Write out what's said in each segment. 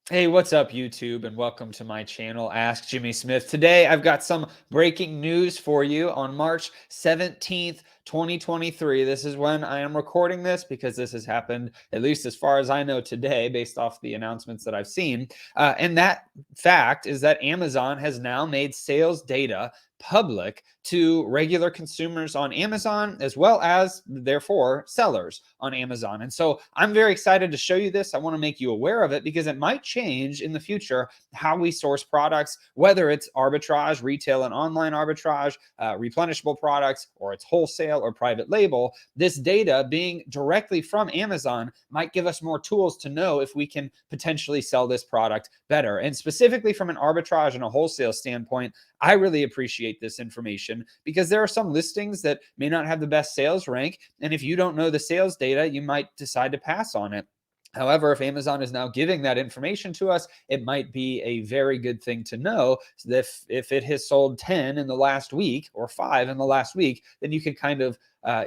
Hey, what's up, YouTube, and welcome to my channel, Ask Jimmy Smith. Today, I've got some breaking news for you on March 17th, 2023. This is when I am recording this because this has happened, at least as far as I know today, based off the announcements that I've seen. And that fact is that Amazon has now made sales data public to regular consumers on Amazon, as well as, therefore, sellers on Amazon. And so I'm very excited to show you this. I want to make you aware of it because it might change in the future how we source products, whether it's arbitrage, retail and online arbitrage, replenishable products, or it's wholesale or private label. This data being directly from Amazon might give us more tools to know if we can potentially sell this product better. And specifically from an arbitrage and a wholesale standpoint, I really appreciate this information because there are some listings that may not have the best sales rank. And if you don't know the sales data, you might decide to pass on it. However, if Amazon is now giving that information to us, it might be a very good thing to know that if it has sold 10 in the last week or 5 in the last week, then you can kind of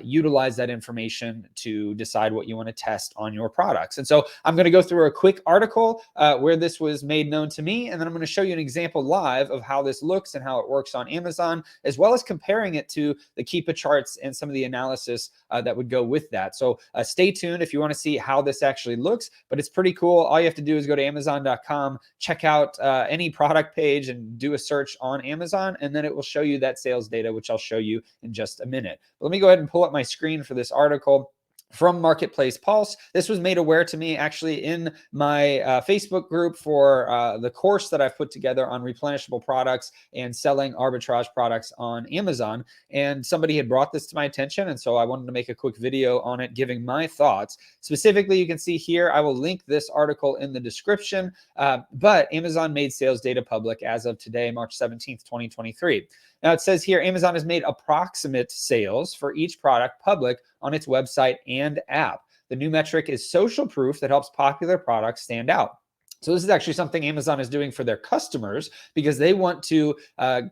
utilize that information to decide what you want to test on your products. And so I'm going to go through a quick article where this was made known to me, and then I'm going to show you an example live of how this looks and how it works on Amazon, as well as comparing it to the Keepa charts and some of the analysis that would go with that. So stay tuned if you want to see how this actually looks, but it's pretty cool. All you have to do is go to Amazon.com, check out any product page and do a search on Amazon, and then it will show you that sales data, which I'll show you in just a minute. But let me go ahead and pull up my screen for this article from Marketplace Pulse. This was made aware to me actually in my Facebook group for the course that I've put together on replenishable products and selling arbitrage products on Amazon. And somebody had brought this to my attention, and so I wanted to make a quick video on it, giving my thoughts. Specifically, you can see here, I will link this article in the description, but Amazon made sales data public as of today, March 17th, 2023. Now it says here, Amazon has made approximate sales for each product public on its website and app. The new metric is social proof that helps popular products stand out. So this is actually something Amazon is doing for their customers because they want to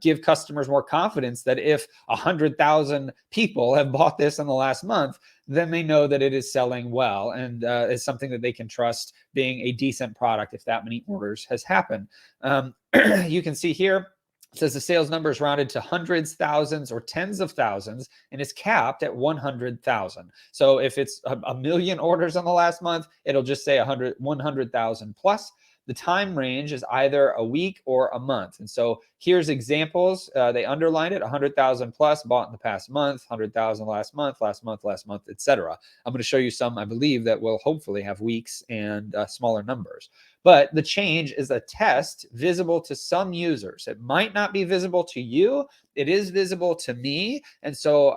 give customers more confidence that if 100,000 people have bought this in the last month, then they know that it is selling well and is something that they can trust being a decent product if that many orders has happened. You can see here, it says the sales number is rounded to hundreds, thousands, or tens of thousands, and is capped at 100,000. So if it's a million orders in the last month, it'll just say 100,000 plus. The time range is either a week or a month. And so here's examples. They underlined it, 100,000 plus bought in the past month, 100,000 last month, etc. I'm going to show you some, I believe, that will hopefully have weeks and smaller numbers. But the change is a test visible to some users. It might not be visible to you. It is visible to me. And so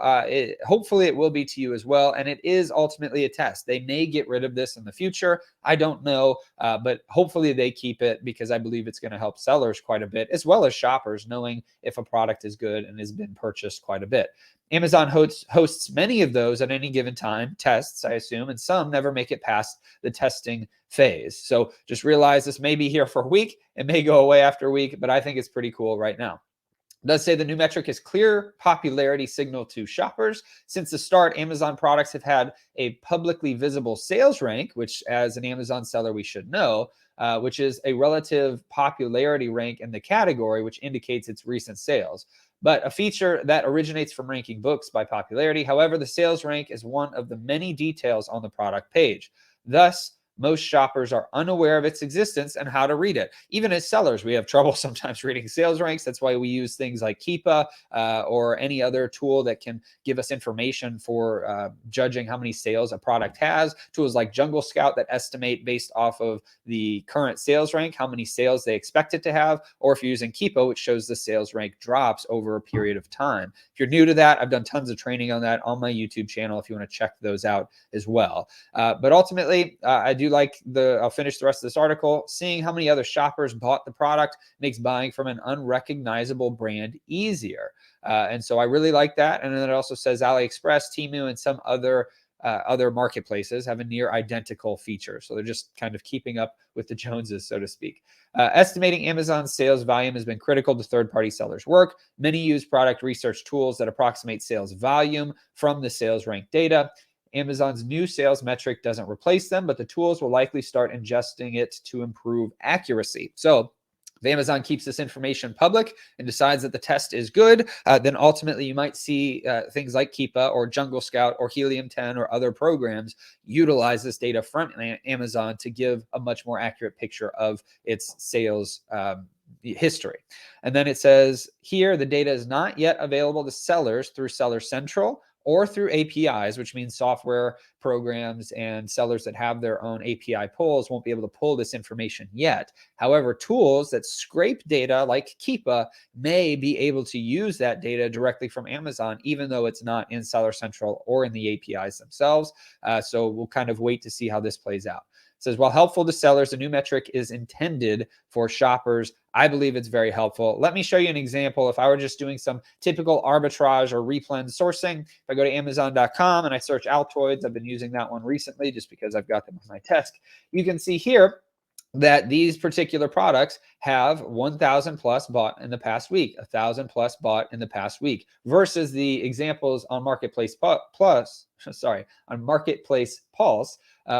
hopefully it will be to you as well. And it is ultimately a test. They may get rid of this in the future. I don't know, but hopefully they keep it because I believe it's going to help sellers quite a bit, as well as shoppers knowing if a product is good and has been purchased quite a bit. Amazon hosts many of those at any given time, tests, I assume, and some never make it past the testing phase. So just realize this may be here for a week. It may go away after a week, but I think it's pretty cool right now. It does say the new metric is clear popularity signal to shoppers. Since the start, Amazon products have had a publicly visible sales rank, which as an Amazon seller, we should know, which is a relative popularity rank in the category, which indicates its recent sales. But a feature that originates from ranking books by popularity. However, the sales rank is one of the many details on the product page. Thus, most shoppers are unaware of its existence and how to read it. Even as sellers, we have trouble sometimes reading sales ranks. That's why we use things like Keepa or any other tool that can give us information for judging how many sales a product has. Tools like Jungle Scout that estimate based off of the current sales rank, how many sales they expect it to have, or if you're using Keepa, which shows the sales rank drops over a period of time. If you're new to that, I've done tons of training on that on my YouTube channel if you want to check those out as well. But ultimately, I do like I'll finish the rest of this article. Seeing how many other shoppers bought the product makes buying from an unrecognizable brand easier. And so I really like that. And then it also says AliExpress, Temu, and some other marketplaces have a near identical feature. So they're just kind of keeping up with the Joneses, so to speak. Estimating Amazon's sales volume has been critical to third-party sellers' work. Many use product research tools that approximate sales volume from the sales rank data. Amazon's new sales metric doesn't replace them, but the tools will likely start ingesting it to improve accuracy. So if Amazon keeps this information public and decides that the test is good, then ultimately you might see things like Keepa or Jungle Scout or Helium 10 or other programs utilize this data from Amazon to give a much more accurate picture of its sales history. And then it says here, the data is not yet available to sellers through Seller Central or through APIs, which means software programs and sellers that have their own API pulls won't be able to pull this information yet. However, tools that scrape data like Keepa may be able to use that data directly from Amazon, even though it's not in Seller Central or in the APIs themselves. So we'll kind of wait to see how this plays out. It says, while helpful to sellers, the new metric is intended for shoppers. I believe it's very helpful. Let me show you an example. If I were just doing some typical arbitrage or replend sourcing, if I go to Amazon.com and I search Altoids, I've been using that one recently just because I've got them on my desk. You can see here that these particular products have 1,000 plus bought in the past week, 1,000 plus bought in the past week, versus the examples on Marketplace Pulse,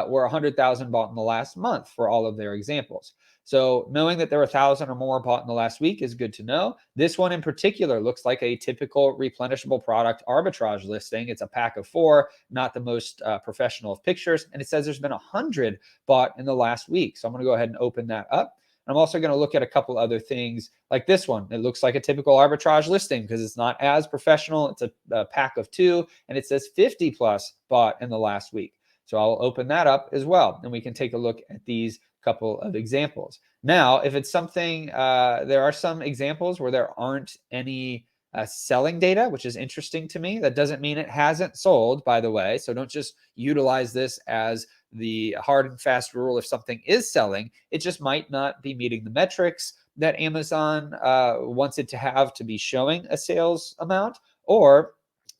were 100,000 bought in the last month for all of their examples. So knowing that there are 1,000 or more bought in the last week is good to know. This one in particular looks like a typical replenishable product arbitrage listing. It's a pack of 4, not the most professional of pictures. And it says there's been 100 bought in the last week. So I'm going to go ahead and open that up. I'm also going to look at a couple other things like this one. It looks like a typical arbitrage listing because it's not as professional. It's a pack of 2, and it says 50 plus bought in the last week. So I'll open that up as well, and we can take a look at these couple of examples. Now, if it's something, there are some examples where there aren't any selling data, which is interesting to me. That doesn't mean it hasn't sold, by the way. So don't just utilize this as the hard and fast rule. If something is selling, it just might not be meeting the metrics that Amazon wants it to have to be showing a sales amount, or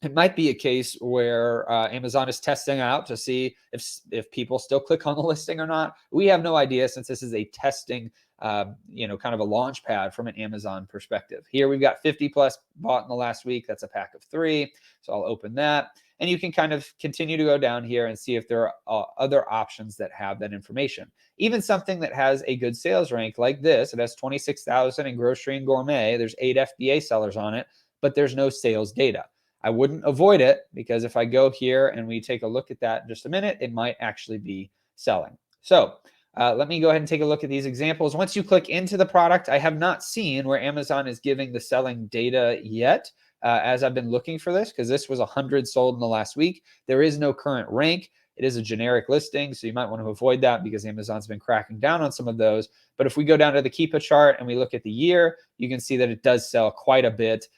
it might be a case where Amazon is testing out to see if people still click on the listing or not. We have no idea, since this is a testing, kind of a launch pad from an Amazon perspective. Here we've got 50 plus bought in the last week. That's a pack of 3. So I'll open that. And you can kind of continue to go down here and see if there are other options that have that information. Even something that has a good sales rank like this, it has 26,000 in grocery and gourmet. There's 8 FBA sellers on it, but there's no sales data. I wouldn't avoid it, because if I go here and we take a look at that in just a minute, it might actually be selling. So let me go ahead and take a look at these examples. Once you click into the product, I have not seen where Amazon is giving the selling data yet, as I've been looking for this, because this was 100 sold in the last week. There is no current rank. It is a generic listing, so you might want to avoid that because Amazon's been cracking down on some of those. But if we go down to the Keepa chart and we look at the year, you can see that it does sell quite a bit,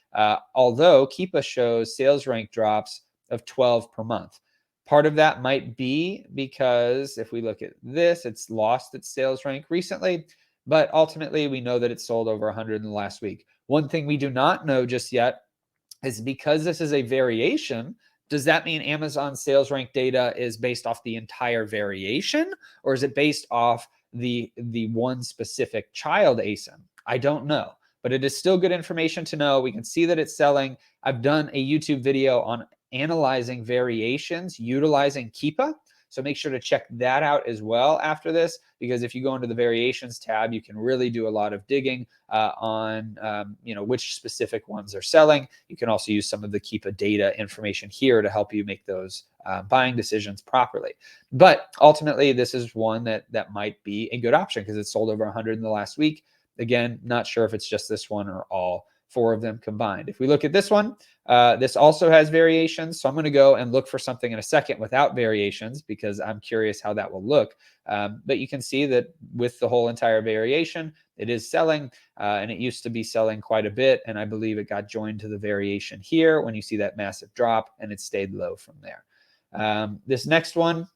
although Keepa shows sales rank drops of 12 per month. Part of that might be because if we look at this, it's lost its sales rank recently, but ultimately we know that it sold over 100 in the last week. One thing we do not know just yet is, because this is a variation, does that mean Amazon's sales rank data is based off the entire variation, or is it based off the one specific child ASIN? I don't know, but it is still good information to know. We can see that it's selling. I've done a YouTube video on analyzing variations utilizing Keepa. So make sure to check that out as well after this, because if you go into the variations tab, you can really do a lot of digging on which specific ones are selling. You can also use some of the Keepa data information here to help you make those buying decisions properly. But ultimately, this is one that might be a good option because it's sold over 100 in the last week. Again, not sure if it's just this one or all 4 of them combined. If we look at this one, this also has variations. So I'm going to go and look for something in a second without variations, because I'm curious how that will look. But you can see that with the whole entire variation, it is selling, and it used to be selling quite a bit. And I believe it got joined to the variation here when you see that massive drop, and it stayed low from there. This next one,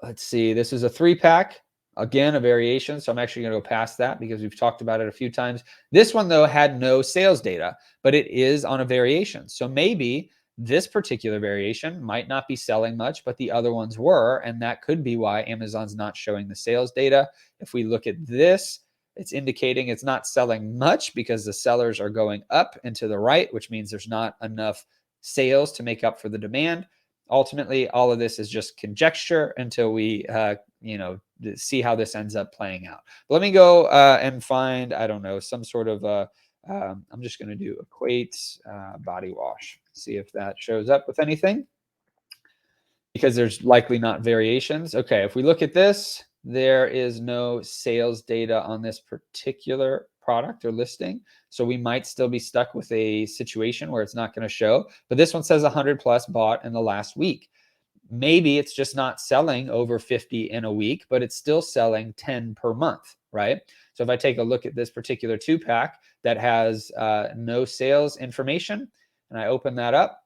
let's see, this is a 3-pack. Again, a variation, so I'm actually going to go past that because we've talked about it a few times. This one, though, had no sales data, but it is on a variation. So maybe this particular variation might not be selling much, but the other ones were, and that could be why Amazon's not showing the sales data. If we look at this, it's indicating it's not selling much because the sellers are going up and to the right, which means there's not enough sales to make up for the demand. ultimately, all of this is just conjecture until we, see how this ends up playing out. But let me go and find, I don't know, some sort of, I'm just going to do equate body wash, see if that shows up with anything, because there's likely not variations. Okay, if we look at this, there is no sales data on this particular product or listing. So we might still be stuck with a situation where it's not going to show. But this one says 100 plus bought in the last week. Maybe it's just not selling over 50 in a week, but it's still selling 10 per month, right? So if I take a look at this particular 2-pack that has no sales information, and I open that up,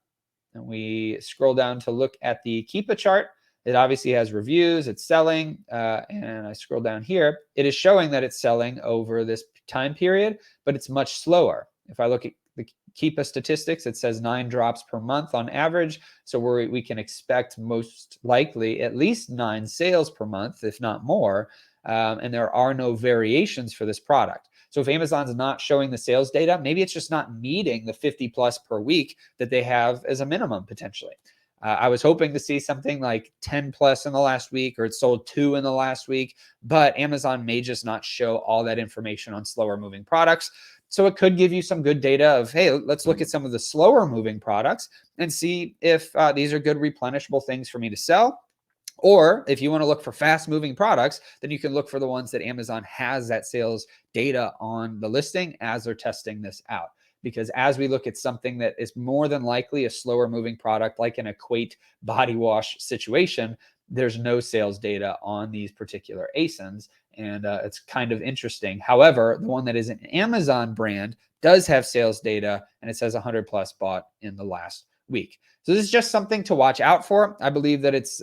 and we scroll down to look at the Keepa chart, it obviously has reviews, it's selling, and I scroll down here, it is showing that it's selling over this time period, but it's much slower. If I look at the Keepa statistics, it says 9 drops per month on average, so we can expect most likely at least 9 sales per month, if not more, and there are no variations for this product. So if Amazon's not showing the sales data, maybe it's just not meeting the 50 plus per week that they have as a minimum potentially. I was hoping to see something like 10 plus in the last week, or it sold 2 in the last week, but Amazon may just not show all that information on slower moving products. So it could give you some good data of, hey, let's look at some of the slower moving products and see if these are good replenishable things for me to sell. Or if you want to look for fast moving products, then you can look for the ones that Amazon has that sales data on the listing as they're testing this out. Because as we look at something that is more than likely a slower moving product, like an Equate body wash situation, there's no sales data on these particular ASINs. And it's kind of interesting. However, the one that is an Amazon brand does have sales data, and it says 100 plus bought in the last week. So this is just something to watch out for. I believe that it's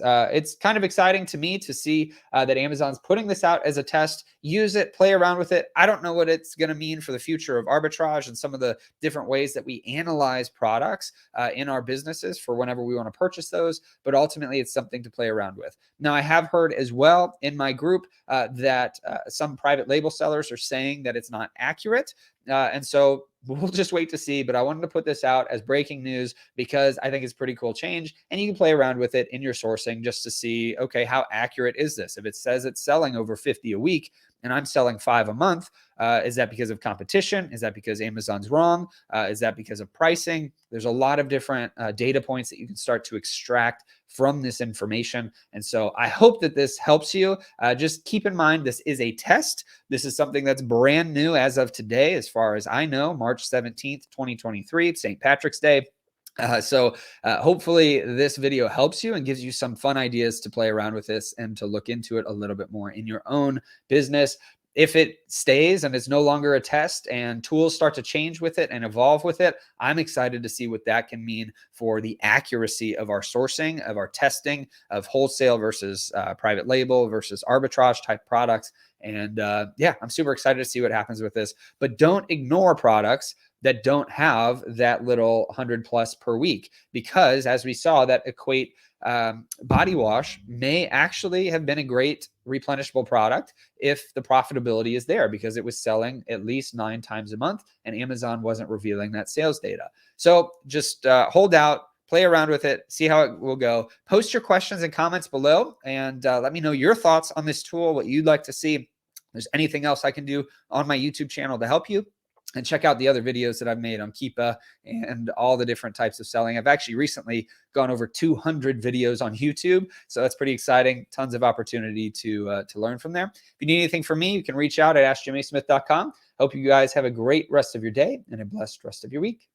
kind of exciting to me to see that Amazon's putting this out as a test. Use it, play around with it. I don't know what it's going to mean for the future of arbitrage and some of the different ways that we analyze products in our businesses for whenever we want to purchase those. But ultimately, it's something to play around with. Now, I have heard as well in my group that some private label sellers are saying that it's not accurate. And so we'll just wait to see, but I wanted to put this out as breaking news because I think it's pretty cool change, and you can play around with it in your sourcing just to see, okay, how accurate is this? If it says it's selling over 50 a week and I'm selling 5 a month, is that because of competition? Is that because Amazon's wrong? Is that because of pricing? There's a lot of different data points that you can start to extract from this information. And so I hope that this helps you. Just keep in mind, this is a test. This is something that's brand new as of today, as far as I know, March 17th, 2023, St. Patrick's Day. So hopefully this video helps you and gives you some fun ideas to play around with this and to look into it a little bit more in your own business. If it stays and it's no longer a test and tools start to change with it and evolve with it, I'm excited to see what that can mean for the accuracy of our sourcing, of our testing, of wholesale versus private label versus arbitrage type products. And yeah, I'm super excited to see what happens with this. But don't ignore products that don't have that little 100 plus per week, because as we saw, that Equate body wash may actually have been a great replenishable product if the profitability is there, because it was selling at least 9 times a month and Amazon wasn't revealing that sales data. So just hold out, play around with it, see how it will go. Post your questions and comments below, and let me know your thoughts on this tool, what you'd like to see. If there's anything else I can do on my YouTube channel to help you. And check out the other videos that I've made on Keepa and all the different types of selling. I've actually recently gone over 200 videos on YouTube, so that's pretty exciting. Tons of opportunity to learn from there. If you need anything from me, you can reach out at AskJimmySmith.com. Hope you guys have a great rest of your day and a blessed rest of your week.